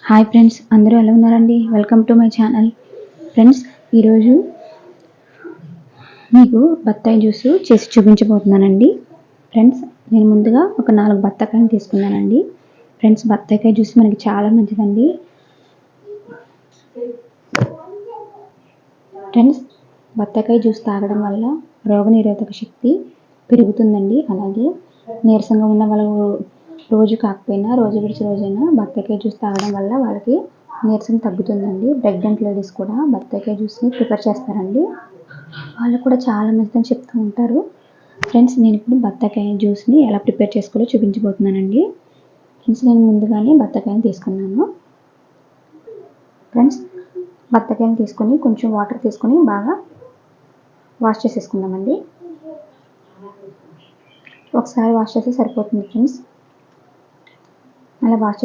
Hi friends, అందరూ ఎలా ఉన్నారండి? Welcome to my channel. Friends, ఈరోజు మీకు బత్తాయి జ్యూస్ చేసి చూపించబోతున్నానండి. ఫ్రెండ్స్, నేను ముందుగా ఒక 4 బత్తాకాయలు తీసుకున్నానండి. ఫ్రెండ్స్, బత్తాయికాయ జ్యూస్ మనకి చాలా మంచిదండి. ఫ్రెండ్స్, బత్తాయికాయ జ్యూస్ తాగడం వల్ల రోగనిరోధక శక్తి పెరుగుతుందండి. అలాగే నీరసంగా ఉన్న వాళ్ళు రోజు కాకపోయినా రోజు విడిచి రోజైనా బత్తాయికాయ జ్యూస్ తాగడం వల్ల వాళ్ళకి నీరసం తగ్గుతుందండి. ప్రెగ్నెంట్ లేడీస్ కూడా బత్తాయికాయ జ్యూస్ని ప్రిఫర్ చేస్తారండి. వాళ్ళు కూడా చాలా మంచిదని చెప్తూ ఉంటారు. ఫ్రెండ్స్, నేను ఇప్పుడు బత్తాయికాయ జ్యూస్ని ఎలా ప్రిపేర్ చేసుకోవాలో చూపించబోతున్నానండి. ఫ్రెండ్స్, నేను ముందుగానే బత్తాయికాయని తీసుకున్నాను. ఫ్రెండ్స్, బత్తాయికాయని తీసుకొని కొంచెం వాటర్ తీసుకొని బాగా వాష్ చేసేసుకుందామండి. ఒకసారి వాష్ చేస్తే సరిపోతుంది ఫ్రెండ్స్. అలా వాష్